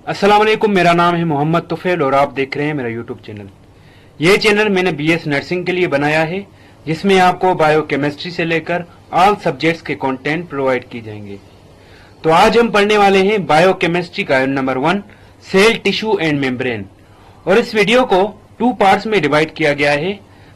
अस्सलाम वालेकुम, मेरा नाम है मोहम्मद तुफैल और आप देख रहे हैं मेरा यूट्यूब चैनल। ये चैनल मैंने बीएस नर्सिंग के लिए बनाया है, जिसमें आपको बायोकेमिस्ट्री से लेकर ऑल सब्जेक्ट्स के कंटेंट प्रोवाइड किए जाएंगे। तो आज हम पढ़ने वाले हैं बायोकेमिस्ट्री का number 1, cell, tissue and membrane. और इस वीडियो को 2 पार्ट्स में डिवाइड किया गया है।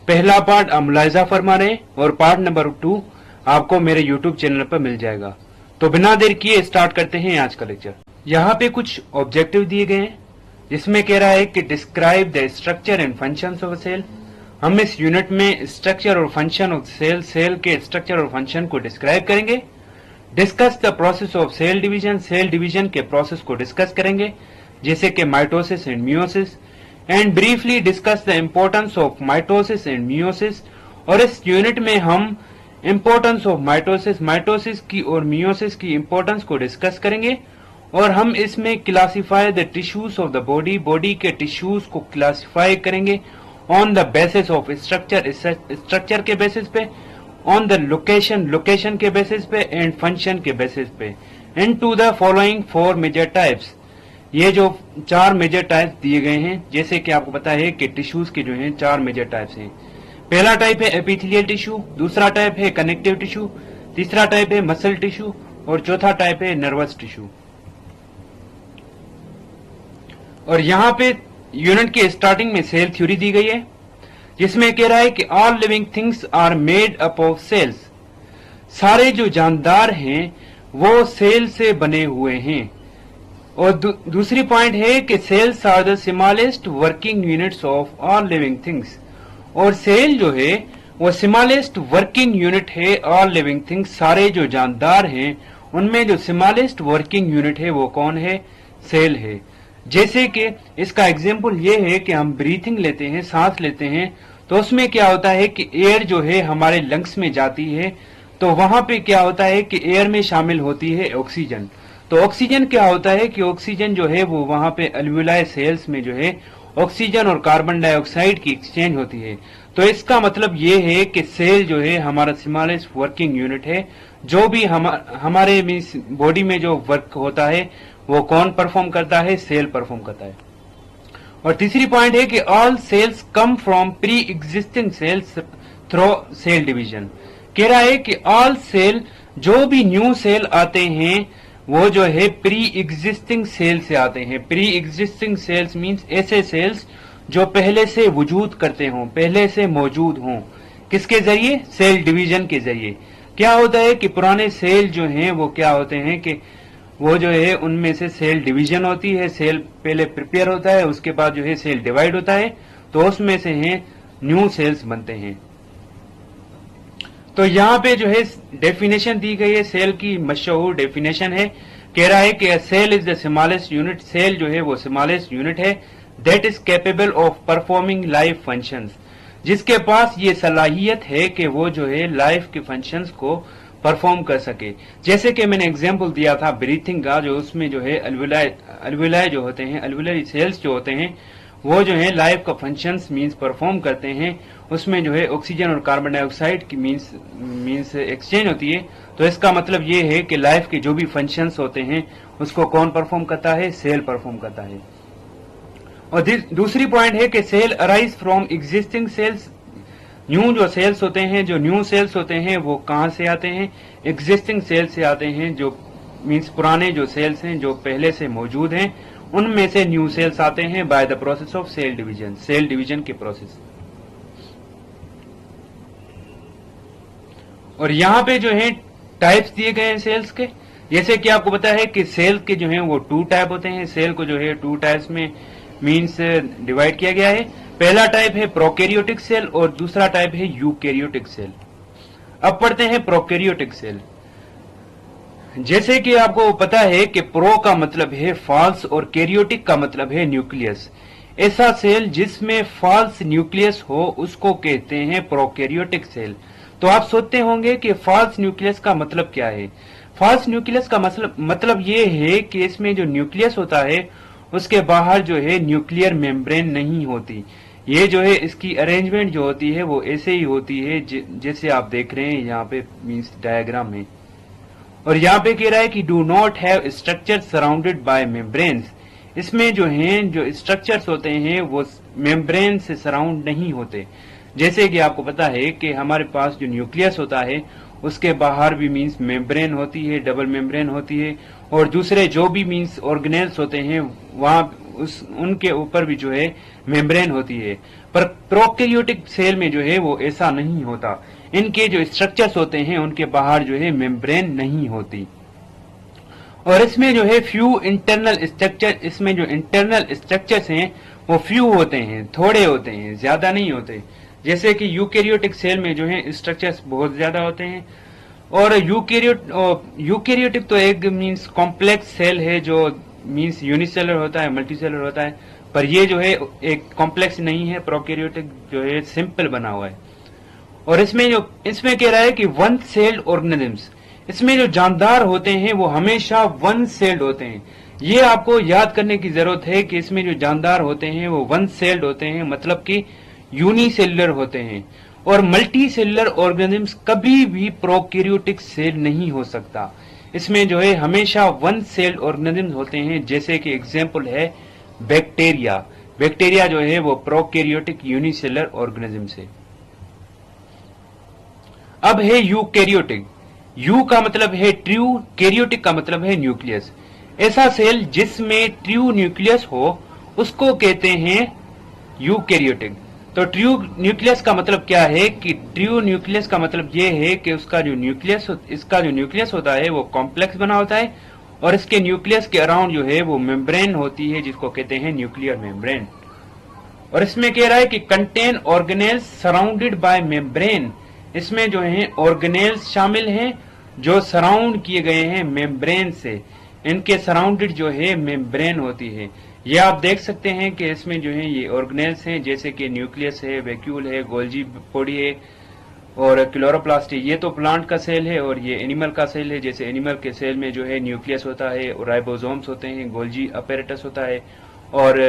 पहला पार्ट आप मुलाहिजा फरमा रहे और पार्ट नंबर 2 आपको मेरे यूट्यूब चैनल पर मिल जाएगा। तो बिना देर किए स्टार्ट करते हैं आज का लेक्चर। यहाँ पे कुछ ऑब्जेक्टिव दिए गए हैं, जिसमें कह रहा है कि describe the structure and functions of cell. हम इस यूनिट में स्ट्रक्चर और फंक्शन ऑफ सेल, सेल के स्ट्रक्चर और फंक्शन को डिस्क्राइब करेंगे। Discuss the process of cell division, cell division के प्रोसेस को डिस्कस करेंगे, जैसे कि mitosis and meiosis. And briefly discuss the importance of mitosis and meiosis. और इस यूनिट में हम इम्पोर्टेंस ऑफ माइटोसिस की और मियोसिस की इम्पोर्टेंस को डिस्कस करेंगे। और हम इसमें classify the tissues of the body, body के टिश्यूज को क्लासिफाई करेंगे on the basis of structure, structure के बेसिस पे, ऑन द लोकेशन, लोकेशन के बेसिस पे, एंड फंक्शन के बेसिस पे। Into the following 4 major types. ये जो 4 मेजर टाइप्स दिए गए हैं, जैसे कि आपको पता है कि टिश्यूज के जो हैं 4 मेजर टाइप्स हैं। पहला टाइप है एपिथेलियल टिश्यू, दूसरा टाइप है कनेक्टिव टिश्यू, तीसरा टाइप है मसल टिश्यू और चौथा टाइप है नर्वस टिश्यू। और यहाँ पे यूनिट के स्टार्टिंग में सेल थ्योरी दी गई है, जिसमें कह रहा है कि all living things are made up of cells. सारे जो जानदार हैं वो सेल से बने हुए हैं। और दूसरी पॉइंट है कि cells are the smallest working units of all living things. और सेल जो है वो स्मॉलेस्ट वर्किंग यूनिट है ऑल लिविंग थिंग्स। सारे जो जानदार हैं उनमें जो स्मॉलेस्ट वर्किंग यूनिट है वो कौन है? सेल है। जैसे कि इसका एग्जाम्पल ये है कि हम ब्रीथिंग लेते हैं, सांस लेते हैं, तो उसमें क्या होता है कि एयर जो है हमारे लंग्स में जाती है, तो वहां पे क्या होता है कि एयर में शामिल होती है ऑक्सीजन। तो ऑक्सीजन क्या होता है कि ऑक्सीजन जो है वो वहां पे अल्वियोलाई सेल्स में जो है ऑक्सीजन और कार्बन डाइऑक्साइड की एक्सचेंज होती है। तो इसका मतलब ये है कि सेल जो है हमारा स्मॉलेस्ट वर्किंग यूनिट है। जो भी हमारे बॉडी में जो वर्क होता है वो कौन परफॉर्म करता है? सेल परफॉर्म करता है। और तीसरी पॉइंट है कि all cells come from pre existing cells through cell division. कह रहा है कि ऑल सेल, जो भी न्यू सेल आते हैं वो जो है प्री एग्जिस्टिंग सेल से आते हैं। प्री एग्जिस्टिंग सेल्स मींस ऐसे सेल्स जो पहले से वजूद करते हों, पहले से मौजूद हों। किसके जरिए? सेल डिवीजन के जरिए। क्या होता है कि पुराने सेल जो हैं वो क्या होते हैं कि वो जो है उनमें से सेल डिवीजन होती है। सेल पहले प्रिपेयर होता है, उसके बाद जो है सेल डिवाइड होता है, तो उसमें से हैं न्यू सेल्स बनते हैं। तो यहाँ पे जो है डेफिनेशन दी गई है, सेल की मशहूर डेफिनेशन है। कह रहा है कि cell is the smallest unit. Cell जो है वो स्मॉलेस्ट यूनिट है that is capable of performing life functions, जिसके पास ये सलाहियत है कि वो जो है लाइफ के फंक्शंस को परफॉर्म कर सके। जैसे कि मैंने एग्जांपल दिया था ब्रीथिंग का, जो उसमें जो है अल्वियोलाई जो होते हैं, अल्वियोलाई सेल्स जो होते हैं वो जो है लाइफ का फंक्शंस मींस परफॉर्म करते हैं। उसमें जो है ऑक्सीजन और कार्बन डाइऑक्साइड की मींस एक्सचेंज होती है। तो इसका मतलब ये है कि लाइफ के जो भी फंक्शंस होते हैं उसको कौन परफॉर्म करता है? सेल परफॉर्म करता है। और दूसरी पॉइंट है कि cell arise from existing cells. New जो सेल्स होते हैं, जो न्यू सेल्स होते हैं वो कहां से आते हैं? एग्जिस्टिंग सेल से आते हैं। जो मींस पुराने जो सेल्स हैं जो पहले से मौजूद हैं उनमें से न्यू सेल्स आते हैं by the process of cell division, cell division के प्रोसेस। और यहाँ पे जो है टाइप्स दिए गए हैं सेल्स के। जैसे कि आपको पता है कि सेल के जो है वो 2 टाइप होते हैं। सेल को जो है 2 टाइप्स में मींस डिवाइड किया गया है। पहला टाइप है प्रोकैरियोटिक सेल और दूसरा टाइप है यूकैरियोटिक सेल। अब पढ़ते हैं प्रोकैरियोटिक सेल। जैसे कि आपको पता है कि प्रो का मतलब है फॉल्स और कैरियोटिक का मतलब है न्यूक्लियस। ऐसा सेल जिसमें फॉल्स न्यूक्लियस हो उसको कहते हैं प्रोकैरियोटिक सेल। तो आप सोचते होंगे कि फॉल्स न्यूक्लियस का मतलब क्या है? फॉल्स न्यूक्लियस का मतलब ये है कि इसमें जो न्यूक्लियस होता है उसके बाहर जो है न्यूक्लियर मेम्ब्रेन नहीं होती। ये जो है इसकी अरेंजमेंट जो होती है वो ऐसे ही होती है जैसे आप देख रहे हैं यहाँ पे मींस डायग्राम में। और यहाँ पे कह रहा है कि do not have structure surrounded by membranes. इसमें जो हैं जो स्ट्रक्चर्स होते हैं वो मेम्ब्रेन से सराउंड नहीं होते। जैसे कि आपको पता है कि हमारे पास जो न्यूक्लियस होता है उसके बाहर भी मींस मेम्ब्रेन होती है, डबल मेम्ब्रेन होती है, और दूसरे जो भी मींस ऑर्गेनेल्स होते हैं वहां उनके ऊपर भी जो है मेम्ब्रेन होती है। पर प्रोकैरियोटिक सेल में जो है वो ऐसा नहीं होता। इनके जो स्ट्रक्चर्स होते हैं उनके बाहर जो है मेम्ब्रेन नहीं होती। और इसमें जो है फ्यू इंटरनल स्ट्रक्चर, इसमें जो इंटरनल स्ट्रक्चर्स हैं वो फ्यू होते हैं, थोड़े होते हैं, ज्यादा नहीं होते। जैसे कि यूकैरियोटिक सेल में जो है स्ट्रक्चर्स बहुत ज्यादा होते हैं। और यूकैरियोटिक तो एक मींस कॉम्प्लेक्स सेल है जो मींस यूनिसेलर होता है, मल्टीसेलर होता है, पर ये जो है एक कॉम्प्लेक्स नहीं है। प्रोकैरियोटिक जो है सिंपल बना हुआ है। और इसमें कह रहा है कि वन सेल्ड ऑर्गेनिजम्स, इसमें जो जानदार होते हैं वो हमेशा वन सेल्ड होते हैं। ये आपको याद करने की जरूरत है कि इसमें जो जानदार होते हैं वो वन सेल्ड होते हैं, मतलब कि यूनिसेलुलर होते हैं। और मल्टी सेलुलर ऑर्गेनिजम्स कभी भी प्रोकैरियोटिक सेल नहीं हो सकता। इसमें जो है हमेशा वन सेल्ड ऑर्गेनिजम्स होते हैं। जैसे कि एग्जांपल है बैक्टीरिया। बैक्टीरिया जो है वो प्रोकैरियोटिक यूनिसेलुलर ऑर्गेनिजम्स है। अब है यूकैरियोटिक। यू का मतलब है ट्रू, कैरियोटिक का मतलब है न्यूक्लियस। ऐसा सेल जिसमें ट्रू न्यूक्लियस हो उसको कहते हैं यूकैरियोटिक। तो ट्रू न्यूक्लियस का मतलब क्या है कि ट्रू न्यूक्लियस का मतलब ये है कि इसका जो न्यूक्लियस होता है वो कॉम्प्लेक्स बना होता है, और इसके न्यूक्लियस के अराउंड जो है वो मेम्ब्रेन होती है जिसको कहते हैं न्यूक्लियर मेम्ब्रेन। और इसमें कह रहा है कि contain organelles surrounded by membrane. इसमें जो है ऑर्गेनेल्स शामिल हैं जो सराउंड किए गए हैं मेम्ब्रेन से। इनके सराउंडेड जो है मेम्ब्रेन होती है। ये आप देख सकते हैं कि इसमें जो है ये ऑर्गेनेल्स हैं, जैसे कि न्यूक्लियस है, वैक्यूल है, गोल्जी बॉडी है और क्लोरोप्लास्ट है। ये तो प्लांट का सेल है, और ये एनिमल का सेल है। जैसे एनिमल के सेल में जो है न्यूक्लियस होता है, राइबोसोम्स होते हैं, गोल्जी अपैरेटस होता है, और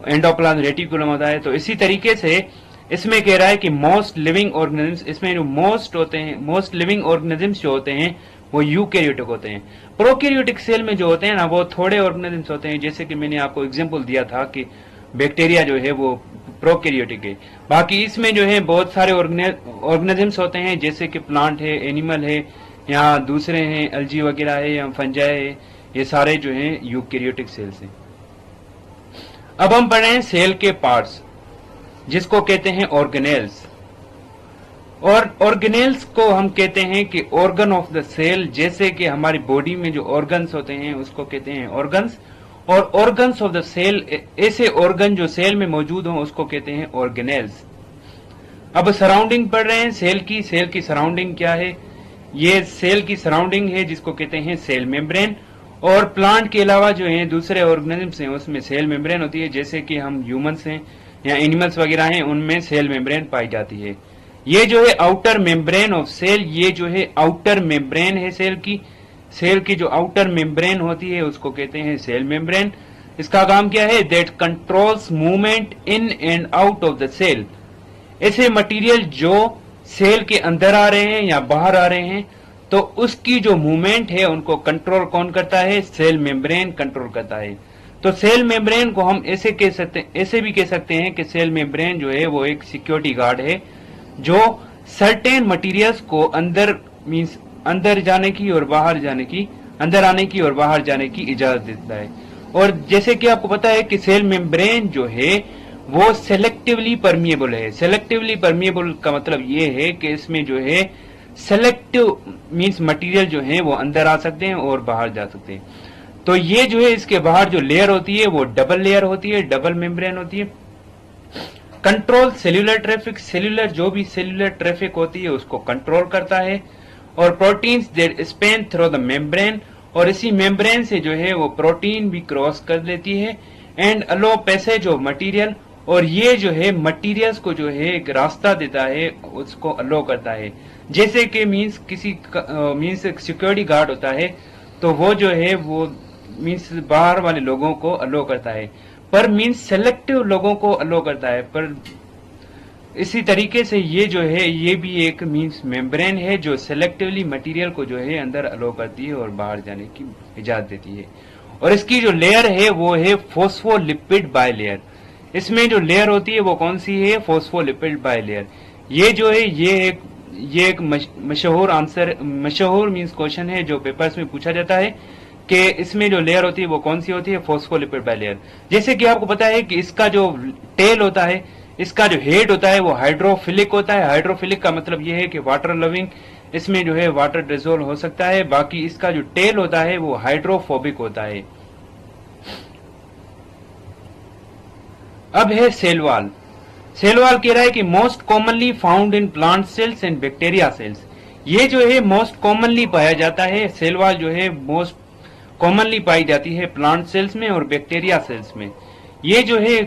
एंडोप्लाज्म रेटिकुलम होता है। तो इसी तरीके से इसमें कह रहा है कि मोस्ट लिविंग ऑर्गेनिजम्स, इसमें जो मोस्ट लिविंग ऑर्गेनिजम्स जो होते हैं वो यूकैरियोटिक होते हैं। प्रोकैरियोटिक सेल में जो होते हैं ना वो थोड़े ऑर्गेनिजम्स होते हैं। जैसे कि मैंने आपको एग्जांपल दिया था कि बैक्टीरिया जो है वो प्रोकैरियोटिक है। बाकी इसमें जो है बहुत सारे ऑर्गेनिजम्स होते हैं, जैसे कि प्लांट है, एनिमल है, यहाँ दूसरे हैं एल्जी वगैरह है या फंजाई है। ये सारे जो है यूकैरियोटिक सेल्स हैं। अब हम पढ़ रहे हैं सेल के पार्ट्स जिसको कहते हैं ऑर्गेनेल्स। और ऑर्गेनेल्स को हम कहते हैं कि ऑर्गन ऑफ द सेल। जैसे कि हमारी बॉडी में जो ऑर्गन्स होते हैं उसको कहते हैं ऑर्गन्स, और ऑर्गन्स ऑफ द सेल, ऐसे ऑर्गन जो सेल में मौजूद हो उसको कहते हैं ऑर्गेनेल्स। अब सराउंडिंग पढ़ रहे हैं सेल की सराउंडिंग क्या है। ये सेल की सराउंडिंग है जिसको कहते हैं सेल मेम्ब्रेन। और प्लांट के अलावा जो है दूसरे ऑर्गेनिजम्स हैं उसमें सेल मेम्ब्रेन होती है। जैसे कि हम ह्यूमंस हैं या एनिमल्स वगैरह हैं उनमें सेल मेम्ब्रेन पाई जाती है। ये जो है आउटर मेम्ब्रेन ऑफ सेल, ये जो है आउटर मेम्ब्रेन है सेल की जो आउटर मेम्ब्रेन होती है उसको कहते हैं सेल मेम्ब्रेन। इसका काम क्या है, that controls movement in and out of the cell. ऐसे मटेरियल जो सेल के अंदर आ रहे हैं या बाहर आ रहे हैं तो उसकी जो मूवमेंट है उनको कंट्रोल कौन करता है, सेल मेम्ब्रेन कंट्रोल करता है। तो सेल मेम्ब्रेन को हम ऐसे भी कह सकते हैं कि सेल मेम्ब्रेन जो है वो एक सिक्योरिटी गार्ड है जो सर्टेन मटेरियल्स को अंदर जाने की और बाहर जाने की, अंदर आने की और बाहर जाने की इजाजत देता है। और जैसे कि आपको पता है कि सेल मेम्ब्रेन जो है वो सेलेक्टिवली परमिएबल है। सेलेक्टिवली परमिएबल का मतलब ये है कि इसमें जो है सेलेक्टिव मींस मटेरियल जो है वो अंदर आ सकते हैं और बाहर जा सकते हैं। तो ये जो है इसके बाहर जो लेयर होती है वो डबल लेयर होती है, डबल मेम्ब्रेन होती है। कंट्रोल सेल्यूलर ट्रैफिक, सेल्यूलर जो भी सेल्यूलर ट्रैफिक होती है उसको कंट्रोल करता है। और proteins that Spain through the membrane, और इसी मेम्ब्रेन से जो है वो प्रोटीन भी क्रॉस कर लेती है। And allow passage of material, और ये जो है मटेरियल्स को जो है एक रास्ता देता है, उसको अलो करता है। जैसे कि मींस एक सिक्योरिटी गार्ड होता है तो वो जो है वो मींस बाहर वाले लोगों को अलो करता है, पर मींस सेलेक्टिव लोगों को अलो करता है। पर इसी तरीके से ये जो है ये भी एक मींस मेम्ब्रेन है जो सेलेक्टिवली मटेरियल को जो है अंदर अलो करती है और बाहर जाने की इजाजत देती है। और इसकी जो लेयर है वो है फोस्फोलिपिड बाइलेयर। इसमें जो लेयर होती है वो कौन सी है? Phospholipid bilayer. ये जो है ये एक मशहूर आंसर, मशहूर मींस क्वेश्चन है जो पेपर्स में पूछा जाता है कि इसमें जो लेयर होती है वो कौन सी होती है? Phospholipid bilayer. जैसे कि आपको पता है कि इसका जो टेल होता है, इसका जो हेड होता है वो हाइड्रोफिलिक होता है। हाइड्रोफिलिक का मतलब ये है कि वाटर लविंग, इसमें जो है वाटर डिसोल्व हो सकता है। बाकी इसका जो टेल होता है वो हाइड्रोफोबिक होता है। अब है सेल वॉल। सेल वॉल कह रहा है कि most commonly found in plant cells and bacteria cells. ये जो है मोस्ट कॉमनली पाया जाता है। सेल वॉल जो है मोस्ट कॉमनली पाई जाती है प्लांट सेल्स में और बैक्टीरिया सेल्स में। ये जो है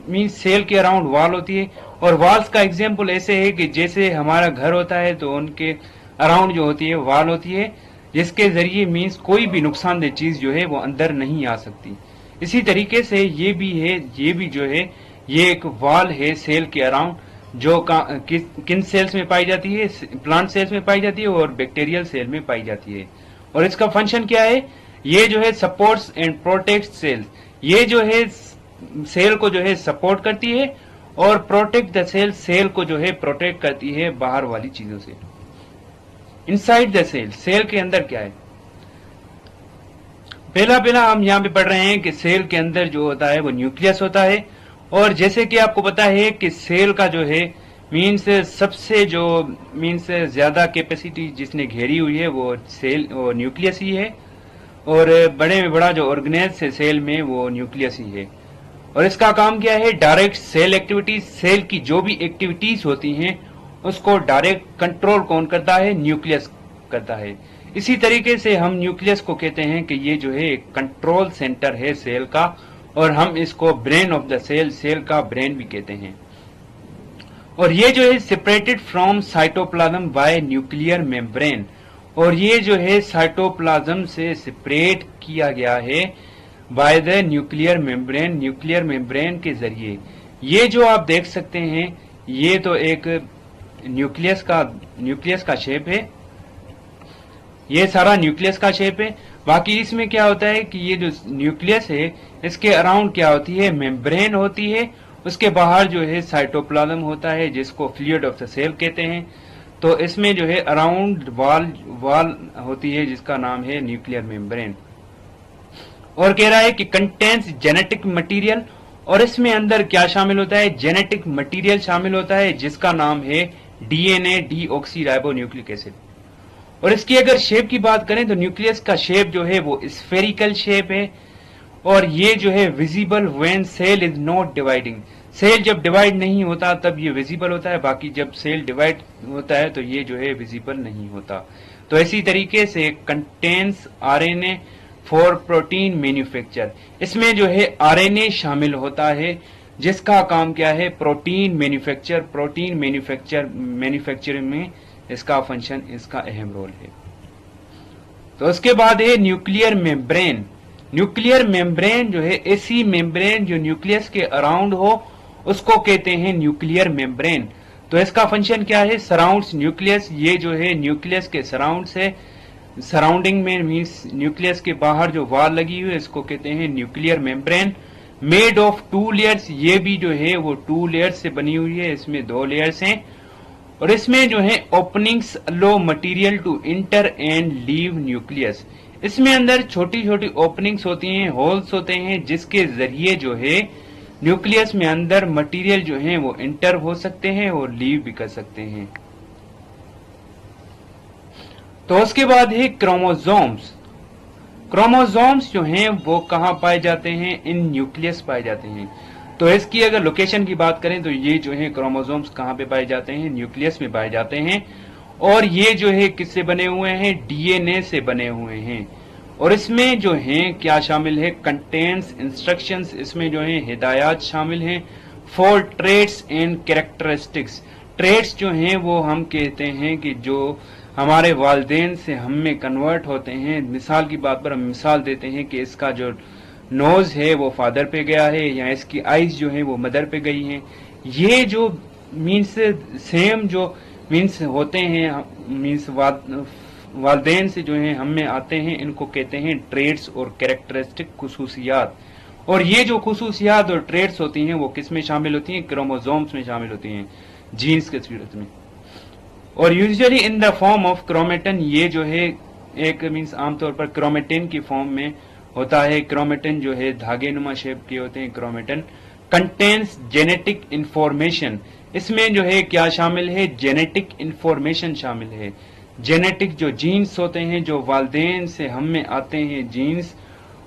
मींस सेल के अराउंड वॉल होती है। और वॉल्स का एग्जांपल ऐसे है कि जैसे हमारा घर होता है तो उनके अराउंड जो होती है वॉल होती है, जिसके जरिए मींस कोई भी नुकसानदेह चीज जो है वो अंदर नहीं आ सकती। इसी तरीके से ये भी है, ये भी जो है ये एक वॉल है सेल के अराउंड, जो किन सेल्स में पाई जाती है? प्लांट सेल्स में पाई जाती है और बैक्टीरियल सेल में पाई जाती है। और इसका फंक्शन क्या है? ये जो है सपोर्ट्स एंड प्रोटेक्ट सेल्स। ये जो है सेल को जो है सपोर्ट करती है और प्रोटेक्ट द सेल, सेल को जो है प्रोटेक्ट करती है बाहर वाली चीजों से। इनसाइड द सेल, सेल के अंदर क्या है? पहला हम यहाँ पे पढ़ रहे हैं कि सेल के अंदर जो होता है वो न्यूक्लियस होता है। और जैसे कि आपको पता है कि सेल का जो है मीन्स सबसे जो मीन्स ज्यादा कैपेसिटी जिसने घेरी हुई है वो सेल और न्यूक्लियस ही है। और बड़े में बड़ा जो ऑर्गेनेज है सेल में वो न्यूक्लियस ही है। और इसका काम क्या है? डायरेक्ट सेल एक्टिविटीज, सेल की जो भी एक्टिविटीज होती हैं उसको डायरेक्ट कंट्रोल कौन करता है? न्यूक्लियस करता है। इसी तरीके से हम न्यूक्लियस को कहते हैं कि ये जो है एक कंट्रोल सेंटर है सेल का, और हम इसको brain of the cell, cell का ब्रेन भी कहते हैं। और ये जो है separated from cytoplasm by nuclear membrane. और ये जो है साइटोप्लाज्म से सेपरेट किया गया है by the nuclear membrane, nuclear membrane के जरिए। ये जो आप देख सकते हैं ये तो एक न्यूक्लियस का शेप है। ये सारा न्यूक्लियस का शेप है। बाकी इसमें क्या होता है कि ये जो न्यूक्लियस है इसके अराउंड क्या होती है? मेम्ब्रेन होती है। उसके बाहर जो है साइटोप्लाज्म होता है जिसको फ्लूइड ऑफ द सेल कहते हैं। तो इसमें जो है अराउंड वॉल होती है जिसका नाम है न्यूक्लियर मेम्ब्रेन। और कह रहा है कि कंटेन्स जेनेटिक मटेरियल। और इसमें अंदर क्या शामिल होता है? जेनेटिक मटेरियल शामिल होता है जिसका नाम है डीएनए, डीऑक्सीराइबोन्यूक्लिक एसिड। और इसकी अगर शेप की बात करें तो न्यूक्लियस का शेप जो है वो स्फेरिकल शेप है। और ये जो है visible when cell is not dividing. Cell जब डिवाइड नहीं होता तब ये विजिबल होता है, बाकी जब सेल डिवाइड होता है तो ये जो है विजिबल नहीं होता। तो इसी तरीके से contains RNA for protein manufacture. इसमें जो है आरएनए शामिल होता है जिसका काम क्या है? Protein manufacture. प्रोटीन मैन्युफैक्चरिंग में इसका फंक्शन, इसका अहम रोल है। तो उसके बाद है न्यूक्लियर मेम्ब्रेन। न्यूक्लियर मेम्ब्रेन जो है ऐसी मेम्ब्रेन जो न्यूक्लियस के अराउंड हो उसको कहते हैं न्यूक्लियर मेम्ब्रेन। तो इसका फंक्शन क्या है? Surrounds nucleus. ये जो है न्यूक्लियस के सराउंड से, सराउंडिंग में मींस न्यूक्लियस के बाहर जो वॉल लगी हुई है इसको कहते हैं nuclear membrane. Made of 2 layers. ये भी जो है वो 2 लेयर्स से बनी हुई है, इसमें 2 लेयर्स हैं। और इसमें जो है openings allow material to enter and leave nucleus. इसमें अंदर छोटी छोटी ओपनिंग्स होती हैं, होल्स होते हैं, जिसके जरिए जो है न्यूक्लियस में अंदर मटेरियल जो है वो इंटर हो सकते हैं और लीव भी कर सकते हैं। तो उसके बाद है क्रोमोसोम्स। क्रोमोसोम्स जो हैं वो कहां पाए जाते हैं? इन न्यूक्लियस पाए जाते हैं। तो इसकी अगर लोकेशन की बात करें तो ये जो है क्रोमोसोम्स कहां पे पाए जाते हैं? न्यूक्लियस में पाए जाते हैं। और ये जो है किससे बने हुए हैं? डीएनए से बने हुए हैं। और इसमें जो है क्या शामिल है? Contains instructions. इसमें जो है हिदायत शामिल हैं for traits and characteristics. Traits जो हैं वो हम कहते हैं कि जो हमारे वालिदैन से हम में कन्वर्ट होते हैं। मिसाल की बात पर हम मिसाल देते हैं कि इसका जो नोज है वो फादर पे गया है या इसकी आईज जो है वो मदर पे गई हैं। ये जो मीन्स सेम जो मीन्स होते हैं मीन्स वालदेन से जो है हम में आते हैं, इनको कहते हैं ट्रेड्स और कैरेक्टरिस्टिक खुसूसियात। और ये जो खुसूसियात और ट्रेड्स होती हैं वो किस में शामिल होती हैं? क्रोमोसोम्स में शामिल होती हैं, जीन्स के सूरत में। और usually in the form of chromatin, ये जो है एक मीन्स आमतौर पर क्रोमेटिन की फॉर्म में होता है। क्रोमेटिन जो है धागे नुमा शेप के होते हैं। क्रोमेटिन कंटेन्स जेनेटिक इंफॉर्मेशन, इसमें जो है क्या शामिल है? जेनेटिक इंफॉर्मेशन शामिल है। जेनेटिक जो जीन्स होते हैं, जो वालदेन से हम में आते हैं जीन्स,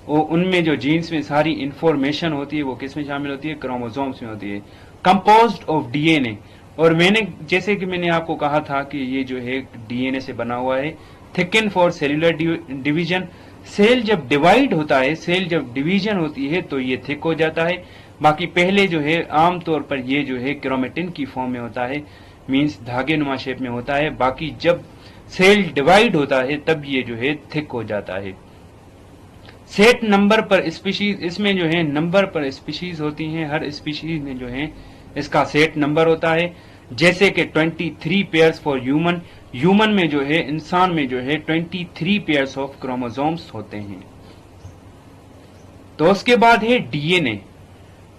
उनमें जो जीन्स में सारी इंफॉर्मेशन होती है वो किस में शामिल होती है? क्रोमोसोम्स में होती है। कंपोज्ड ऑफ डीएनए, और जैसे कि मैंने आपको कहा था कि ये जो है डीएनए से बना हुआ है। Thicken for cellular division, cell जब डिवाइड होता है, सेल जब डिवीजन होती है तो ये थिक हो जाता है। बाकी पहले जो है आमतौर पर ये जो है क्रोमेटिन की फॉर्म में होता है, मीन्स धागे नुमा शेप में होता है। बाकी जब सेल डिवाइड होता है तब ये जो है थिक हो जाता है। सेट नंबर पर स्पीशीज, इसमें जो है नंबर पर स्पीशीज होती हैं। हर स्पीशीज में जो है इसका सेट नंबर होता है। जैसे कि 23 पेयर्स फॉर ह्यूमन, ह्यूमन में जो है, इंसान में जो है 23 पेयर्स ऑफ क्रोमोसोम्स होते हैं। तो उसके बाद है डीएनए।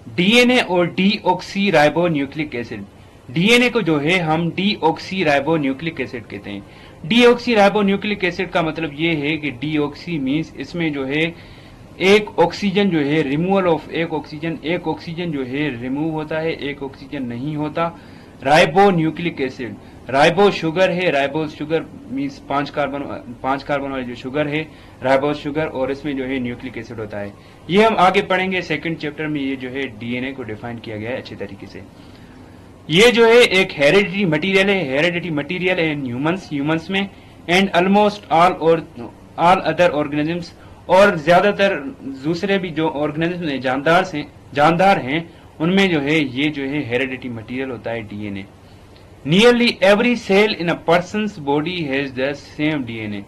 डीएनए और deoxy ribo nucleic acid. DNA को जो है हम डीऑक्सी राइबो न्यूक्लिक एसिड कहते हैं। डीऑक्सी राइबो न्यूक्लिक एसिड का मतलब ये है कि डीऑक्सी मीन्स इसमें जो है एक ऑक्सीजन जो है रिमूवल ऑफ एक ऑक्सीजन जो है रिमूव होता है, एक ऑक्सीजन नहीं होता। Ribo nucleic acid, ribo sugar है, राइबोस शुगर मीन्स 5 कार्बन वाली जो शुगर है राइबोस शुगर, और इसमें जो है न्यूक्लिक एसिड होता है। ये हम आगे पढ़ेंगे सेकंड चैप्टर में। ये जो है डीएनए को डिफाइन किया गया है अच्छे तरीके से। ये जो है एक हेरिडिटी मटेरियल है, हेरिडिटी मटेरियल इन ह्यूमंस में, and almost all other organisms, और ज्यादातर दूसरे भी जो ऑर्गेनिज्म हैं जानदार हैं उनमें जो है ये जो है हेरिडिटी मटेरियल होता है DNA. Nearly every cell in a person's body has the same DNA.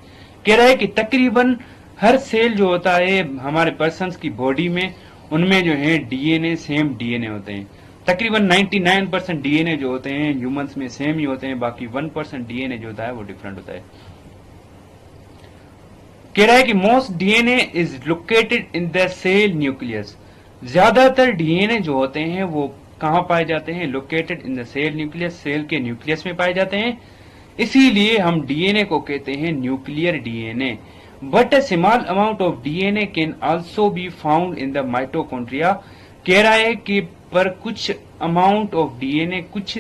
कह रहा है कि तकरीबन हर सेल जो होता है हमारे पर्सन्स की बॉडी में, उनमें जो है डीएनए सेम डीएनए होते हैं। तकरीबन 99% डीएनए जो होते हैं ह्यूमंस में सेम ही होते हैं, बाकी 1% डीएनए जो होता है वो डिफरेंट होता है। कह रहा है कि most DNA is located in the cell nucleus. ज्यादातर डीएनए जो होते हैं वो कहां पाए जाते हैं? Located in the cell nucleus, cell के न्यूक्लियस में पाए जाते हैं। इसीलिए हम डीएनए को कहते हैं nuclear DNA. But a small amount of DNA can also be found in the mitochondria. कह रहा है कि पर कुछ अमाउंट ऑफ डीएनए, कुछ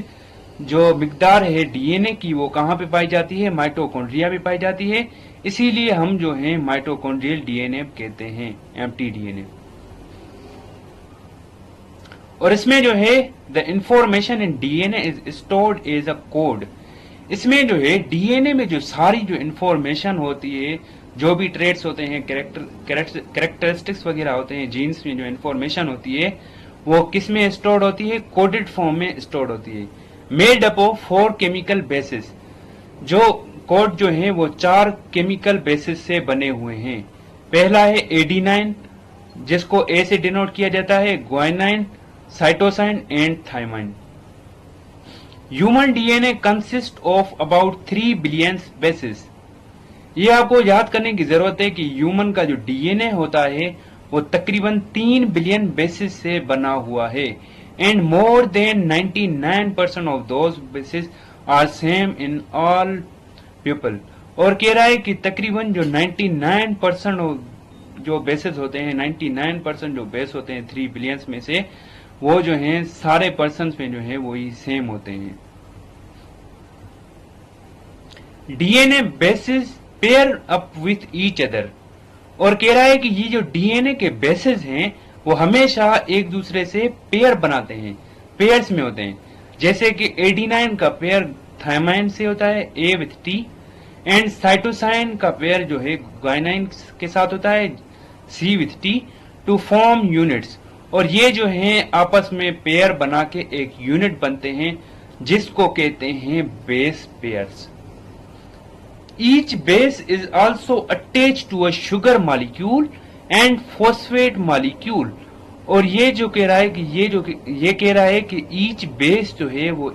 जो मिकदार है डीएनए की वो कहां पे पाई जाती है? माइटोकॉन्ड्रिया में पाई जाती है। इसीलिए हम जो है माइटोकॉन्ड्रियल डीएनए कहते हैं, एम्प्टी डीएनए। और इसमें जो है the information in DNA is stored as a code. इसमें जो है डीएनए में जो सारी जो इंफॉर्मेशन होती है, जो भी ट्रेड्स होते हैं, कैरेक्टरिस्टिक्स वगैरह होते हैं, जीन्स में जो इंफॉर्मेशन होती है वो किस में स्टोर्ड होती है? कोडेड फॉर्म में स्टोर्ड होती है। Made up of 4 chemical basis. जो कोड जो है वो 4 केमिकल बेसिस से बने हुए हैं। पहला है एडिनाइन, जिसको ए से डिनोट किया जाता है, guanine, cytosine and thymine. Human DNA consist of about 3 billion bases. ये आपको याद करने की जरूरत है कि ह्यूमन का जो डीएनए होता है वो तकरीबन 3 बिलियन बेसिस से बना हुआ है, and more than 99% of those bases are same in all people. और कह रहा है कि तकरीबन जो 99% जो बेसिस होते हैं, 99% जो बेस होते हैं 3 बिलियन में से, वो जो हैं सारे पर्सन में जो है वही सेम होते हैं। DNA basis pair up with each other. और कह रहा है कि ये जो डीएनए के बेसिस हैं वो हमेशा एक दूसरे से पेयर बनाते हैं, पेयर्स में होते हैं। जैसे कि एडिनाइन का पेयर थाइमाइन से होता है, A with T, and cytosine का पेयर जो है ग्वाइनाइन के साथ होता है, C with T, to form units. और ये जो हैं आपस में पेयर बना के एक यूनिट बनते हैं जिसको कहते हैं base pairs. Each base is also attached to a sugar molecule and phosphate molecule। और ये जो कह रहा है कि ये कह रहा है कि each base जो है वो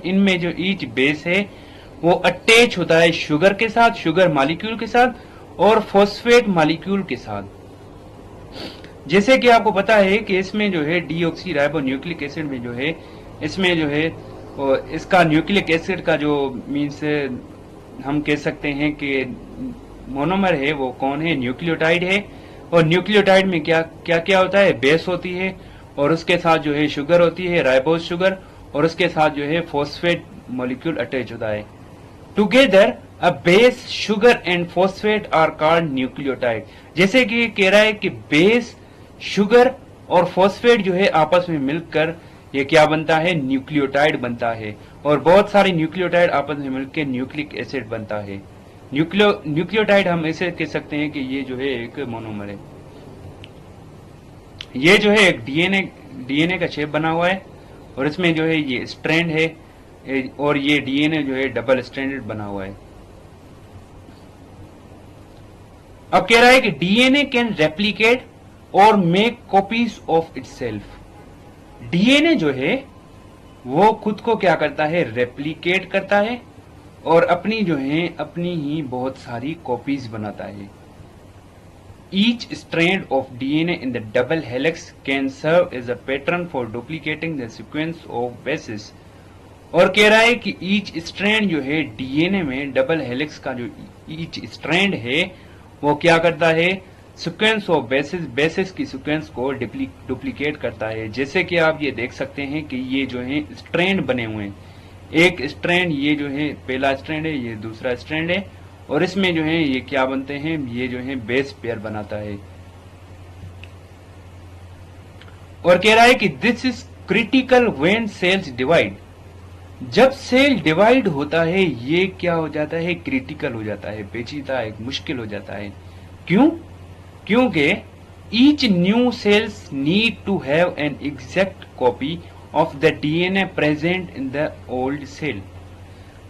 इनमें जो each base है वो अटैच होता है शुगर के साथ, शुगर मॉलिक्यूल के साथ और फॉस्फेट मॉलिक्यूल के साथ। जैसे कि आपको पता है कि इसमें जो है डीऑक्सी राइबो न्यूक्लिक एसिड में जो है इसमें जो है इसका न्यूक्लिक एसिड का जो मीन्स हम कह सकते हैं कि मोनोमर है वो कौन है, न्यूक्लियोटाइड है। और न्यूक्लियोटाइड में क्या क्या क्या होता है, बेस होती है और उसके साथ जो है शुगर होती है, राइबोज शुगर, और उसके साथ जो है फॉस्फेट मॉलिक्यूल अटैच होता है। Together a base, sugar and phosphate are called nucleotide. जैसे कि कह रहा है कि बेस, शुगर और फॉस्फेट जो है आपस में मिलकर ये क्या बनता है, न्यूक्लियोटाइड बनता है। और बहुत सारे न्यूक्लियोटाइड आपस में मिलकर न्यूक्लिक एसिड बनता है। न्यूक्लियोटाइड हम ऐसे कह सकते हैं कि ये जो है एक मोनोमर है। ये जो है एक डीएनए का शेप बना हुआ है और इसमें जो है ये स्ट्रैंड है और ये डीएनए जो है डबल स्ट्रैंडेड बना हुआ है। अब कह रहा है कि डीएनए कैन रेप्लिकेट और make copies of itself. DNA जो है वो खुद को क्या करता है, रेप्लिकेट करता है और अपनी जो है अपनी ही बहुत सारी कॉपीज बनाता है। Each strand of DNA in the double helix can serve as a pattern for duplicating the sequence of bases. और कह रहा है कि ईच स्ट्रैंड जो है डीएनए में डबल हेलिक्स का जो ईच स्ट्रैंड है वो क्या करता है, सीक्वेंस ऑफ बेसिस की सीक्वेंस को डुप्लीकेट करता है। जैसे कि आप ये देख सकते हैं कि ये जो है स्ट्रैंड बने हुए हैं, एक स्ट्रैंड ये जो है पहला स्ट्रैंड है, ये दूसरा स्ट्रैंड है और इसमें जो है ये क्या बनते हैं, ये जो है बेस पेयर बनाता है। और कह रहा है कि this is critical when cells divide. जब सेल डिवाइड होता है ये क्या हो जाता है, क्रिटिकल हो जाता है, पेचीदा है, मुश्किल हो जाता है। क्यों? क्योंकि each new cells need to have an exact copy of the DNA present in the old cell.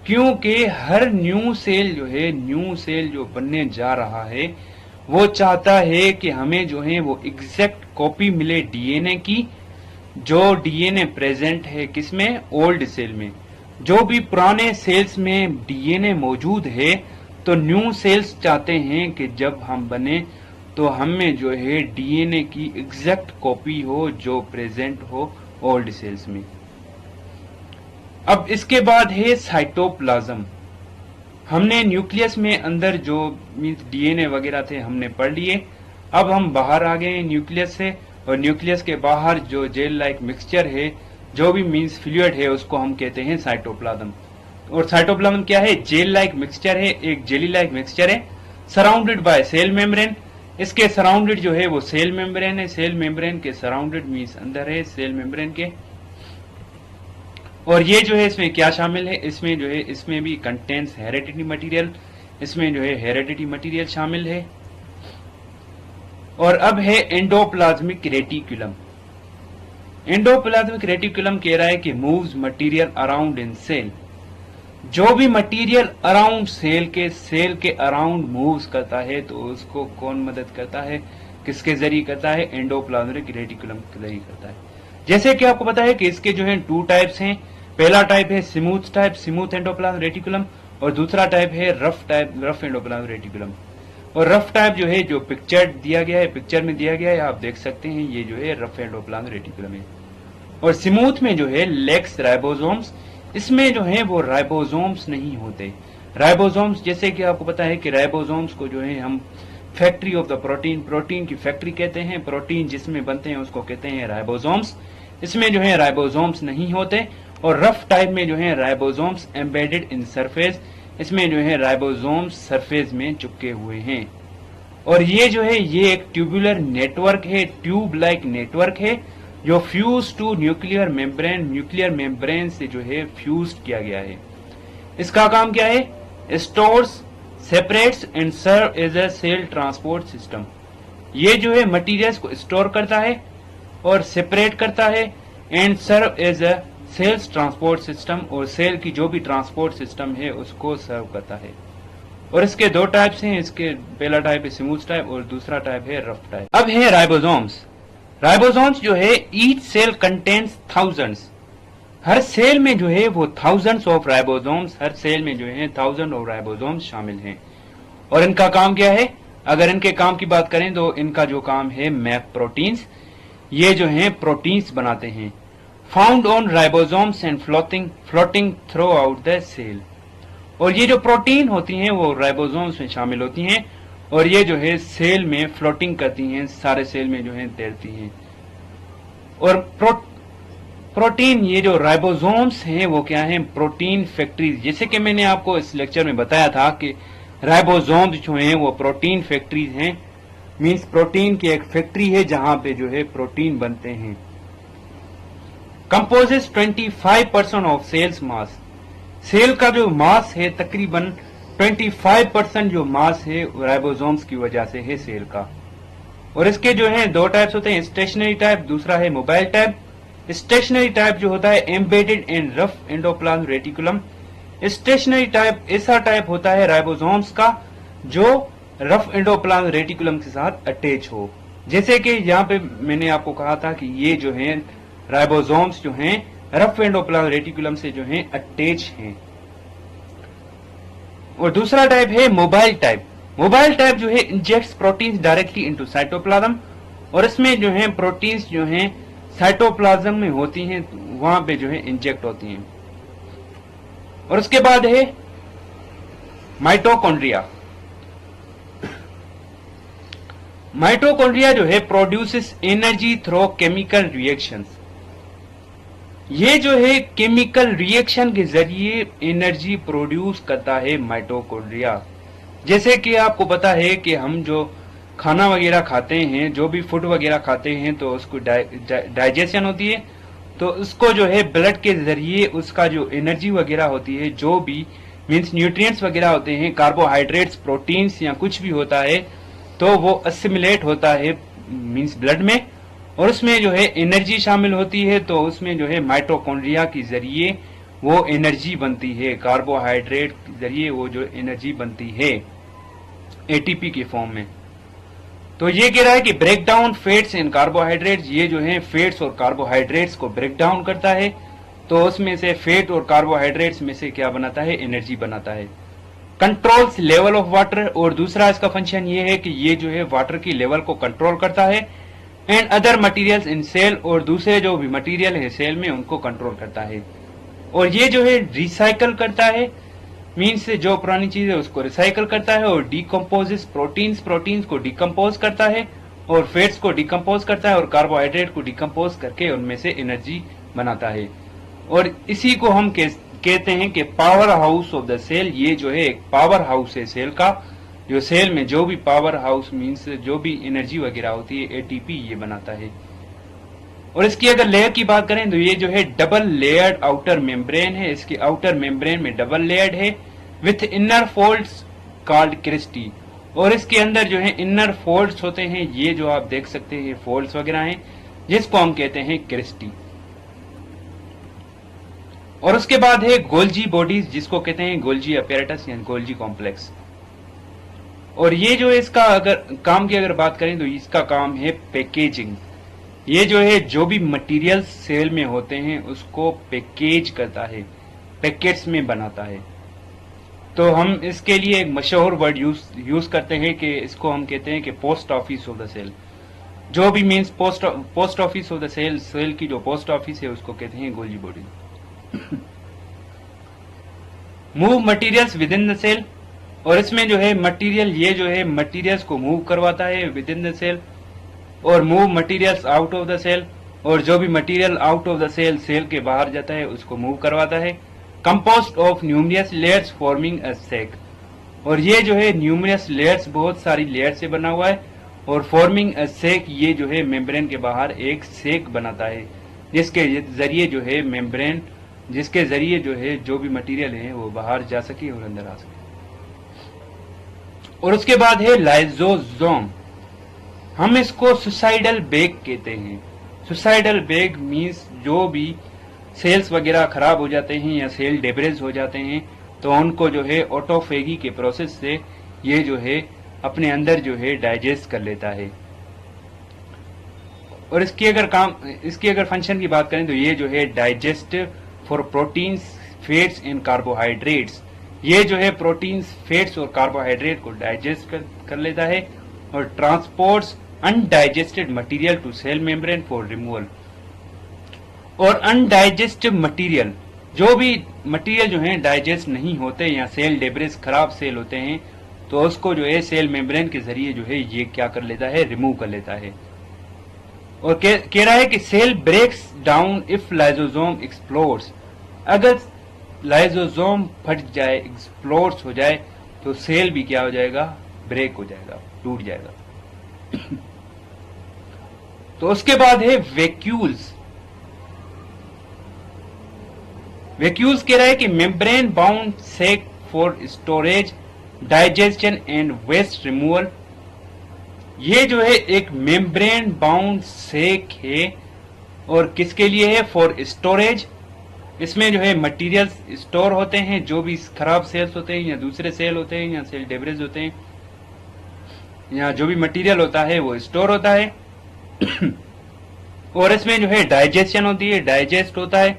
क्योंकि हर न्यू सेल जो बनने जा रहा है वो चाहता है कि हमें जो है वो एग्जैक्ट कॉपी मिले डीएनए की, जो डीएनए प्रेजेंट है किसमें, ओल्ड सेल में। जो भी पुराने सेल्स में डीएनए मौजूद है तो न्यू सेल्स चाहते हैं कि जब हम बने तो हमें जो है डीएनए की एग्जैक्ट कॉपी हो जो प्रेजेंट हो ओल्ड सेल्स में। अब इसके बाद है साइटोप्लाज्म। हमने न्यूक्लियस में अंदर जो मीन्स डीएनए वगैरह थे हमने पढ़ लिए। अब हम बाहर आ गए न्यूक्लियस से और न्यूक्लियस के बाहर जो जेल लाइक मिक्सचर है, जो भी मीन्स फ्लूइड है, उसको हम कहते हैं साइटोप्लाज्म। और साइटोप्लाज्म क्या है, जेल लाइक मिक्सचर है, एक जेली लाइक मिक्सचर है सराउंडेड बाय सेल मेम्ब्रेन। इसके सराउंडेड जो है वो सेल मेम्ब्रेन है, सेल मेम्ब्रेन के सराउंडेड मीन्स अंदर है सेल मेम्ब्रेन के। और ये जो है इसमें क्या शामिल है, इसमें जो है इसमें भी कंटेन्स हेरेडिटी मटेरियल, इसमें जो है हेरेडिटी मटेरियल शामिल है। और अब है एंडोप्लाज्मिक रेटिकुलम। एंडोप्लाज्मिक रेटिकुलम कह रहा है कि moves material around in cell. जो भी मटेरियल अराउंड सेल के अराउंड मूव्स करता है तो उसको कौन मदद करता है, किसके जरिए करता है, एंडोप्लाज्मिक रेटिकुलम के जरिए करता है। जैसे कि आपको पता है कि इसके जो है 2 टाइप्स हैं। पहला टाइप है smooth type, smooth endoplasmic reticulum, और दूसरा टाइप है रफ एंडोप्लाज्मिक रेटिकुलम। और रफ टाइप जो है जो पिक्चर में दिया गया है आप देख सकते हैं, ये जो है रफ एंडोप्लाज्मिक रेटिकुलम है। और स्मूथ में जो है लेक्स राइबोसोम्स, इसमें जो है वो राइबोसोम्स नहीं होते। राइबोसोम्स जैसे कि आपको पता है कि राइबोसोम्स को जो है हम फैक्ट्री ऑफ द प्रोटीन की फैक्ट्री कहते हैं। प्रोटीन जिसमें बनते हैं उसको कहते हैं राइबोसोम्स। इसमें जो है राइबोसोम्स नहीं होते। और रफ टाइप में जो है राइबोसोम्स एम्बेडेड इन सरफेस, इसमें जो है राइबोसोम्स सरफेस में चिपके हुए हैं। और ये जो है ये एक ट्यूबुलर नेटवर्क है, ट्यूब लाइक नेटवर्क है जो फ्यूज टू न्यूक्लियर मेम्ब्रेन से जो है फ्यूज किया गया है। इसका काम क्या है, stores, separates and serve as a cell transport system. ये जो है मटेरियल्स को स्टोर करता है और सेपरेट करता है and serve as a cells transport system, और सेल की जो भी ट्रांसपोर्ट सिस्टम है उसको सर्व करता है। और इसके 2 टाइप्स हैं, इसके पहला टाइप है स्मूथ टाइप और दूसरा टाइप है रफ टाइप। अब है राइबोसोम्स। राइबोसोम्स जो है ईच सेल कंटेन्स थाउजेंड्स हर सेल में जो है वो थाउजेंड्स ऑफ राइबोसोम्स, हर सेल में जो है थाउजेंड ऑफ राइबोसोम्स शामिल हैं। और इनका काम क्या है? अगर इनके काम की बात करें तो इनका जो काम है मैप प्रोटीन्स, ये जो है प्रोटीन्स बनाते हैं, found on ribosomes and floating throughout the cell. और ये जो प्रोटीन होती हैं वो राइबोसोम्स में शामिल होती हैं और ये जो है सेल में फ्लोटिंग करती हैं, सारे सेल में जो है तैरती हैं। और प्रोटीन, ये जो राइबोसोम्स हैं वो क्या हैं? Protein factories. जैसे कि मैंने आपको इस लेक्चर में बताया था कि राइबोसोम्स जो हैं वो प्रोटीन फैक्ट्रीज हैं, मींस प्रोटीन की एक फैक्ट्री है जहां पे जो है प्रोटीन बनते हैं। Composes 25% of cell's mass. Cell का जो मास है तकरीबन 25% जो मास है राइबोसोम्स की वजह से है सेल का। और इसके जो है दो टाइप्स होते हैं, स्टेशनरी टाइप, दूसरा है मोबाइल टाइप। स्टेशनरी टाइप जो होता है embedded in rough endoplasm reticulum. Stationary type ऐसा टाइप होता है राइबोसोम्स का जो रफ एंडोप्लाज्म रेटिकुलम के साथ अटैच हो। जैसे कि यहाँ पे मैंने आपको कहा था कि ये जो है राइबोसोम्स जो हैं रफ एंडोप्लाज्म रेटिकुलम से जो है अटैच हैं। और दूसरा टाइप है मोबाइल टाइप। मोबाइल टाइप जो है injects proteins directly into cytoplasm, और इसमें जो है प्रोटीन्स जो हैं साइटोप्लाज्म में होती हैं, वहां पे जो है इंजेक्ट होती हैं। और उसके बाद है माइटोकॉन्ड्रिया। माइटोकॉन्ड्रिया जो है produces energy through chemical reactions. ये जो है केमिकल रिएक्शन के जरिए एनर्जी प्रोड्यूस करता है माइटोकॉन्ड्रिया। जैसे कि आपको पता है कि हम जो खाना वगैरह खाते हैं, जो भी फूड वगैरह खाते हैं, तो उसको डाइजेशन होती है, तो उसको जो है ब्लड के जरिए उसका जो एनर्जी वगैरह होती है, जो भी मींस न्यूट्रिएंट्स वगैरह होते हैं, कार्बोहाइड्रेट्स, प्रोटीन्स या कुछ भी होता है, तो वो असिमिलेट होता है मींस ब्लड में, और उसमें जो है एनर्जी शामिल होती है। तो उसमें जो है माइटोकॉन्ड्रिया के जरिए वो एनर्जी बनती है, कार्बोहाइड्रेट के जरिए वो जो एनर्जी बनती है एटीपी के फॉर्म में। तो ये कह रहा है कि break down fats and carbohydrates, ये जो है फैट्स और कार्बोहाइड्रेट्स को ब्रेक डाउन करता है, तो उसमें से फैट और कार्बोहाइड्रेट्स में से क्या बनाता है? एनर्जी बनाता है। कंट्रोल्स लेवल ऑफ वाटर, और दूसरा इसका फंक्शन ये है कि ये जो है वाटर की लेवल को कंट्रोल करता है। And other materials in cell, और दूसरे जो भी मटेरियल है सेल में उनको कंट्रोल करता है। और ये जो है रिसाइकल करता है, मीन्स जो पुरानी चीज है उसको रिसाइकल करता है, और डिकम्पोजेस प्रोटीन्स को डिकम्पोज करता है, और फैट्स को डिकम्पोज करता है, और कार्बोहाइड्रेट को डिकम्पोज करके उनमें से एनर्जी बनाता है। और इसी को हम कहते हैं कि powerhouse of the cell. ये जो है एक पावर हाउस है सेल का, जो सेल में जो भी पावर हाउस मीन्स जो भी एनर्जी वगैरह होती है एटीपी ये बनाता है। और इसकी अगर लेयर की बात करें तो ये जो है डबल लेयर्ड आउटर मेम्ब्रेन है। इसकी आउटर मेम्ब्रेन में डबल लेयर्ड है with inner folds called cristae. और इसके अंदर जो है इनर फोल्ड्स होते हैं, ये जो आप देख सकते हैं फोल्ड्स वगैरह हैं, जिसको हम कहते हैं क्रिस्टी। और उसके बाद है गोल्जी बॉडीज, जिसको कहते हैं गोल्जी अपैरेटस या गोल्जी कॉम्प्लेक्स। और ये जो इसका अगर काम की अगर बात करें तो इसका काम है पैकेजिंग। ये जो है जो भी मटेरियल सेल में होते हैं उसको पैकेज करता है, पैकेट्स में बनाता है। तो हम इसके लिए एक मशहूर वर्ड यूज करते हैं कि इसको हम कहते हैं कि post office of the cell. जो भी means post office of the cell, cell की जो पोस्ट ऑफिस है उसको कहते हैं Golgi body. Move materials within the cell, और इसमें जो है मटेरियल, ये जो है मटेरियल्स को मूव करवाता है विद इन द सेल, और move materials out of the cell, और जो भी material out of the cell cell के बाहर जाता है उसको मूव करवाता है। Composed of numerous layers forming a sac, और ये जो है न्यूमरियस लेयर्स बहुत सारी लेयर से बना हुआ है, और फॉर्मिंग अ सेक ये जो है मेम्ब्रेन के बाहर एक सेक बनाता है, जिसके जरिए जो है मेम्ब्रेन, जिसके जरिए जो है जो भी मटेरियल है वो बाहर जा सके और अंदर आ सके। और उसके बाद है लाइजोसोम। हम इसको सुसाइडल बैग कहते हैं। सुसाइडल बैग मीन्स जो भी सेल्स वगैरह खराब हो जाते हैं या सेल डेब्रेज हो जाते हैं तो उनको जो है ऑटोफेगी के प्रोसेस से ये जो है अपने अंदर जो है डाइजेस्ट कर लेता है। और इसकी अगर फंक्शन की बात करें तो ये जो है digest for proteins, fats and carbohydrates. ये जो है प्रोटीन्स, फैट्स और कार्बोहाइड्रेट को डाइजेस्ट कर लेता है और transports undigested material to cell membrane for removal. और अनडाइजेस्टेड मटेरियल, जो भी मटेरियल जो है डाइजेस्ट नहीं होते या सेल डेब्रिस, खराब सेल होते हैं, तो उसको जो है सेल मेम्ब्रेन के जरिए जो है ये क्या कर लेता है, रिमूव कर लेता है। और कह रहा है कि cell breaks down if lysosome explodes. अगर लाइसोसोम फट जाए, एक्सप्लोड्स हो जाए, तो सेल भी क्या हो जाएगा, ब्रेक हो जाएगा, टूट जाएगा। तो उसके बाद है वैक्यूल्स। वैक्यूल्स कह रहा है कि membrane bound sac for storage, digestion and waste removal. ये जो है एक मेम्ब्रेन बाउंड सेक है और किसके लिए है, फॉर स्टोरेज। इसमें जो है मटेरियल्स स्टोर होते हैं, जो भी खराब सेल्स होते हैं या दूसरे सेल होते हैं या सेल डेब्रिस होते हैं, या जो भी मटेरियल होता है वो स्टोर होता है। और इसमें जो है डाइजेशन होती है, डाइजेस्ट होता है,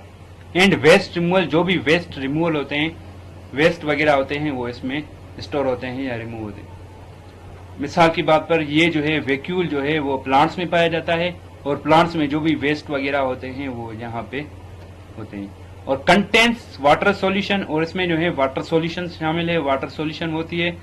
एंड वेस्ट रिमूवल, जो भी वेस्ट रिमूवल होते हैं, वेस्ट वगैरह होते हैं, वो इसमें स्टोर होते हैं या रिमूव होते हैं। मिसाल की बात पर ये जो है वैक्यूल जो है वो प्लांट्स में पाया जाता है, और प्लांट्स में जो भी वेस्ट वगैरह होते हैं वो यहाँ पे होते हैं। और कंटेंट्स वाटर सॉल्यूशन, और इसमें जो है वाटर सॉल्यूशन शामिल है, वाटर सॉल्यूशन होती है,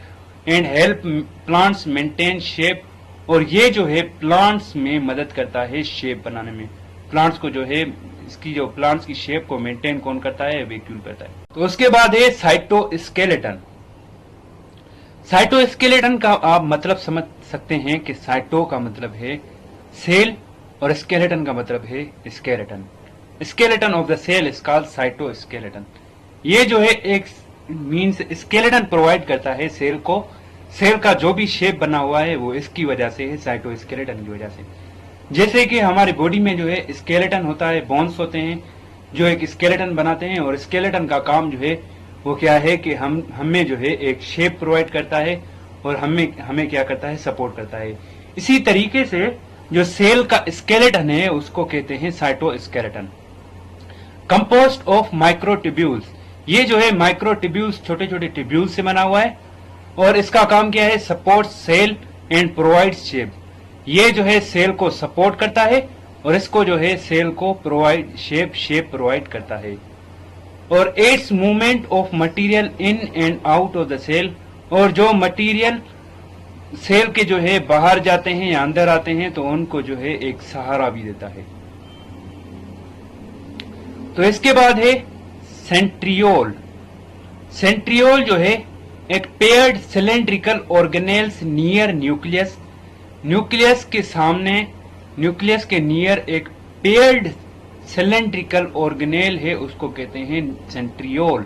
and help plants maintain shape. और ये जो है प्लांट्स में मदद करता है शेप बनाने में। प्लांट्स को जो है, इसकी जो प्लांट्स की शेप को मेंटेन कौन करता है, वैक्यूल करता है। तो उसके बाद है साइटोस्केलेटन। साइटोस्केलेटन का आप मतलब समझ सकते हैं कि साइटो का मतलब है सेल और स्केलेटन का मतलब है skeleton. Skeleton of the cell is called cytoskeleton. ये जो है एक मींस स्केलेटन प्रोवाइड करता है सेल को। सेल का जो भी शेप बना हुआ है वो इसकी वजह से है, साइटोस्केलेटन की वजह से। जैसे कि हमारी बॉडी में जो है स्केलेटन होता है, बोन्स होते हैं जो एक स्केलेटन बनाते हैं, और स्केलेटन का काम जो है वो क्या है कि हमें जो है एक शेप प्रोवाइड करता है और हमें क्या करता है, सपोर्ट करता है। इसी तरीके से जो सेल का स्केलेटन है उसको कहते हैं साइटोस्केलेटन। कंपोस्ट ऑफ माइक्रोट्यूब्यूल्स, ये जो है माइक्रोट्यूब्यूल्स छोटे छोटे ट्यूब्यूल्स से बना हुआ है, और इसका काम क्या है, support cell and provide shape. ये जो है सेल को सपोर्ट करता है और इसको जो है सेल को प्रोवाइड शेप प्रोवाइड करता है। और aids movement of material in and out of the cell, और जो मटेरियल सेल के जो है बाहर जाते हैं या अंदर आते हैं तो उनको जो है एक सहारा भी देता है। तो इसके बाद है सेंट्रियोल। सेंट्रियोल जो है एक paired cylindrical organelles near nucleus. Nucleus के सामने, न्यूक्लियस के नियर एक पेयर्ड सिलेंड्रिकल ऑर्गेनेल है, उसको कहते हैं सेंट्रियोल।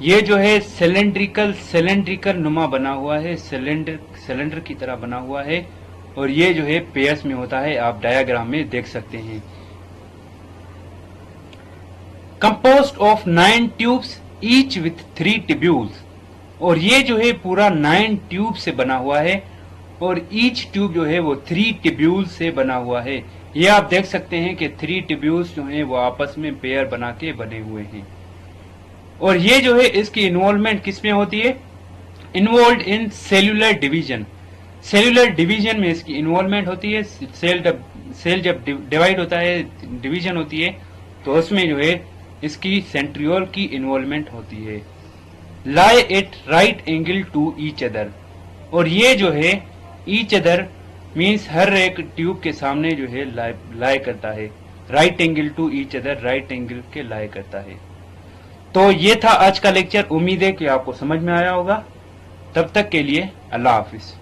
ये जो है सिलेंड्रिकल नुमा बना हुआ है, सिलेंडर की तरह बना हुआ है, और ये जो है पेयर्स में होता है, आप डायग्राम में देख सकते हैं। Compost of 9 tubes each with 3 tubules, और ये जो है पूरा 9 ट्यूब से बना हुआ है, और ईच ट्यूब जो है वो 3 ट्यूब्यूल से बना हुआ है। ये आप देख सकते हैं कि 3 ट्यूब्यूल्स जो हैं वो आपस में पेयर बना के बने हुए हैं। और ये जो है इसकी इन्वॉल्वमेंट किस में होती है, involve in cellular division. Cellular division में इसकी इन्वॉल्वमेंट होती है। सेल जब डिवाइड होता है, डिवीजन होती है, तो उसमें जो है इसकी सेंट्रियोल की इन्वॉल्वमेंट होती है। Lie at right angle to each other, और ये जो है ईच अदर मीन्स हर एक ट्यूब के सामने जो है लाई करता है, right angle to each other, right angle के लाई करता है। तो ये था आज का लेक्चर। उम्मीद है कि आपको समझ में आया होगा। तब तक के लिए अल्लाह हाफिज।